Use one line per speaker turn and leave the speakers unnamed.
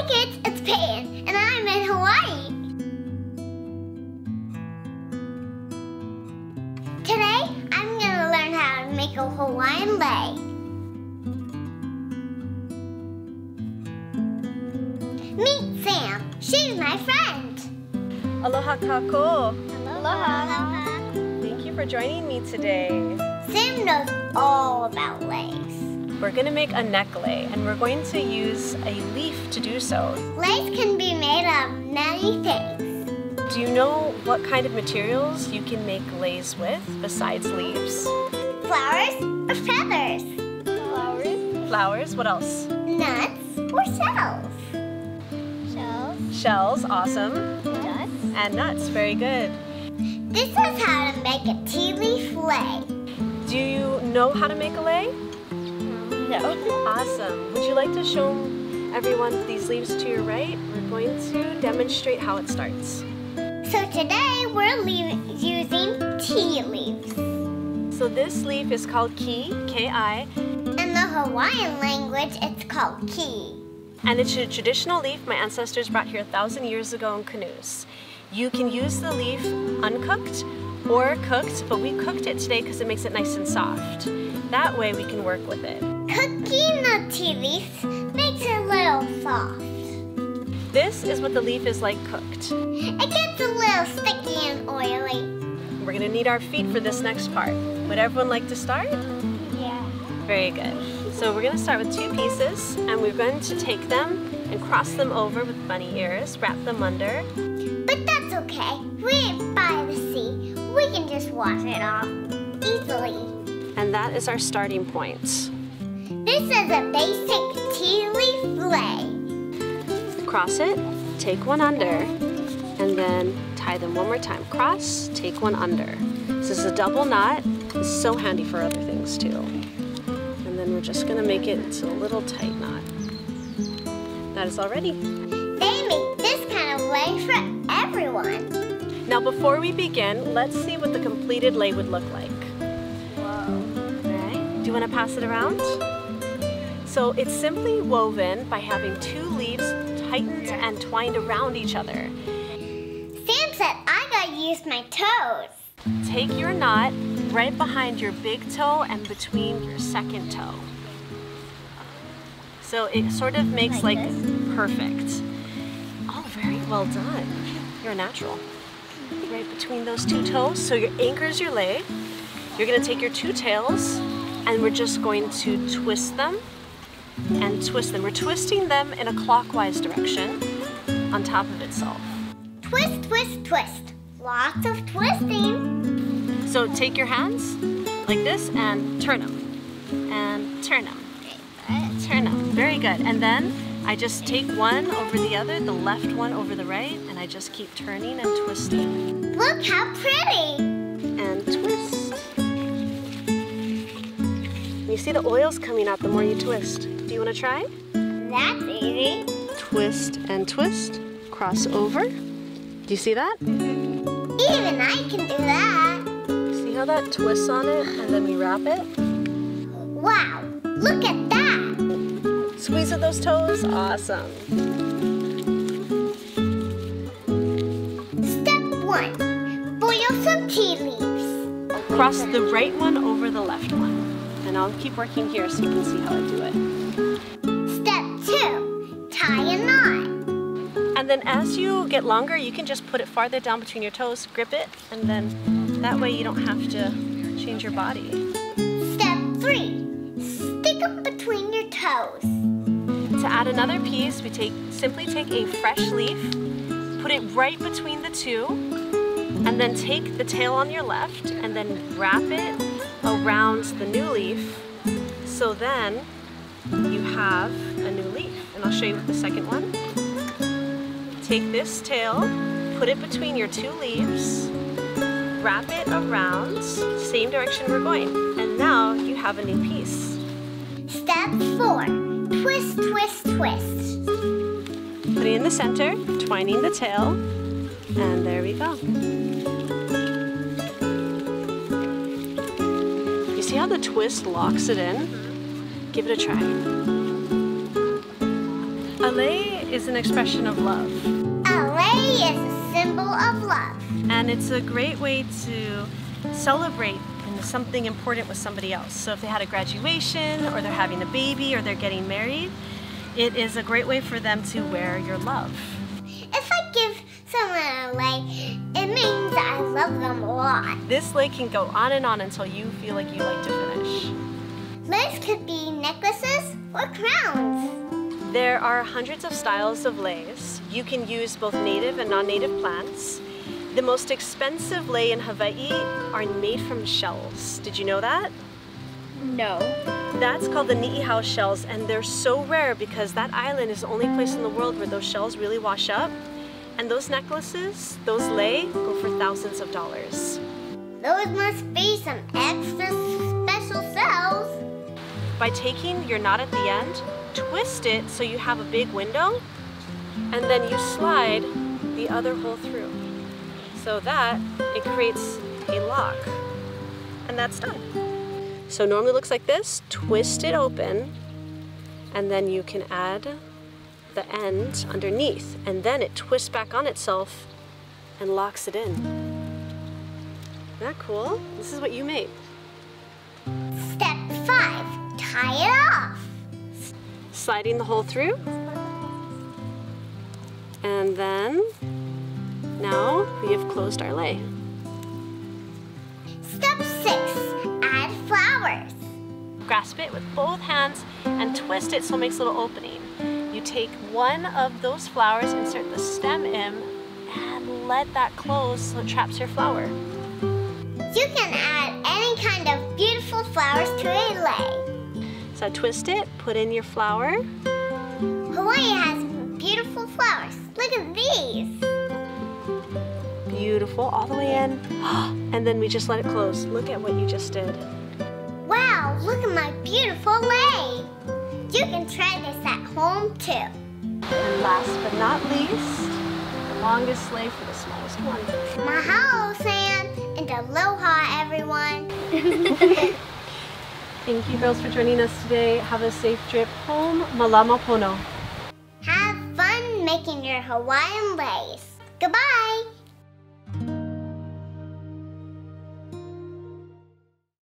Hi kids, it's Peyton, and I'm in Hawaii. Today, I'm going to learn how to make a Hawaiian Lei. Meet Sam. She's my friend.
Aloha kako.
Aloha.
Thank you for joining me today.
Sam knows all about leis.
We're going to make a neck lei, and we're going to use a leaf to do so.
Leis can be made of many things.
Do you know what kind of materials you can make leis with besides leaves?
Flowers or feathers?
Flowers. Flowers, what else?
Nuts or shells?
Shells, awesome.
Nuts.
And nuts, very good.
This is how to make a tea leaf lei.
Do you know how to make a lei?
No.
Awesome. Would you like to show everyone these leaves to your right? We're going to demonstrate how it starts.
So today we're using tea leaves.
So this leaf is called ki, K-I.
In the Hawaiian language, it's called ki.
And it's a traditional leaf my ancestors brought here 1,000 years ago in canoes. You can use the leaf uncooked or cooked, but we cooked it today because it makes it nice and soft. That way we can work with it.
Cooking the tea leaf makes it a little soft.
This is what the leaf is like cooked.
It gets a little sticky and oily.
We're gonna need our feet for this next part. Would everyone like to start?
Yeah.
Very good. So we're gonna start with 2 pieces, and we're going to take them and cross them over with bunny ears, wrap them under.
But that's okay. We're by the sea. We can just wash it off easily.
And that is our starting point.
This is a basic tea leaf lei.
Cross it, take one under, and then tie them one more time. Cross, take one under. This is a double knot. It's so handy for other things too. And then we're just gonna make it into a little tight knot. That is all ready.
They make this kind of lei for everyone.
Now before we begin, let's see what the completed lei would look like.
Whoa.
Okay. Do you wanna pass it around? So it's simply woven by having 2 leaves tightened and twined around each other.
Sam said I gotta use my toes.
Take your knot right behind your big toe and between your second toe. So it sort of makes like perfect. Oh, very well done. You're a natural. Right between those 2 toes. So your anchors your lei. You're gonna take your 2 tails and we're just going to twist them and twist them. We're twisting them in a clockwise direction on top of itself.
Twist, twist, twist. Lots of twisting.
So take your hands like this and turn them. And turn them. Turn them. Very good. And then I just take one over the other, the left one over the right, and I just keep turning and twisting.
Look how pretty.
And twist. You see the oils coming out the more you twist. Do you want to try?
That's easy.
Twist and twist. Cross over. Do you see that?
Even I can do that.
See how that twists on it and then we wrap it?
Wow, look at that.
Squeeze of those toes. Awesome.
Step 1, boil some tea leaves.
Cross the right one over the left one. And I'll keep working here so you can see how I do it.
Step 2, tie a knot.
And then as you get longer, you can just put it farther down between your toes, grip it, and then that way you don't have to change your body.
Step 3, stick them between your toes.
To add another piece, we simply take a fresh leaf, put it right between the 2, and then take the tail on your left and then wrap it around the new leaf. So then you have a new leaf. And I'll show you with the second one. Take this tail, put it between your 2 leaves, wrap it around, same direction we're going. And now you have a new piece.
Step 4, twist, twist, twist.
Put it in the center, twining the tail, and there we go. You see how the twist locks it in? Give it a try. A lei is an expression of love.
A lei is a symbol of love.
And it's a great way to celebrate something important with somebody else. So if they had a graduation, or they're having a baby, or they're getting married, it is a great way for them to wear your love.
If I give someone a lei, it means I love them a lot.
This lei can go on and on until you feel like you like to finish.
Leis could be necklaces or crowns.
There are hundreds of styles of leis. You can use both native and non-native plants. The most expensive lei in Hawaii are made from shells. Did you know that?
No.
That's called the ni'ihau shells, and they're so rare because that island is the only place in the world where those shells really wash up. And those necklaces, those lei, go for thousands of dollars.
Those must be some extra special shells.
By taking your knot at the end, twist it so you have a big window, and then you slide the other hole through. So that it creates a lock, and that's done. So normally it looks like this. Twist it open, and then you can add the end underneath, and then it twists back on itself and locks it in. Isn't that cool? This is what you made.
Step 5, tie it off.
Sliding the hole through, and then now we have closed our lei.
Step 6, add flowers.
Grasp it with both hands and twist it so it makes a little opening. You take one of those flowers, insert the stem in, and let that close so it traps your flower.
You can add any kind of beautiful flowers to a lei.
So twist it, put in your flower.
Hawaii has beautiful flowers. Look at these.
Beautiful, all the way in. And then we just let it close. Look at what you just did.
Wow, look at my beautiful lei. You can try this at home too.
And last but not least, the longest lei for the smallest one.
Mahalo, Sam, and aloha, everyone.
Thank you girls for joining us today. Have a safe trip home. Malama pono.
Have fun making your Hawaiian leis. Goodbye.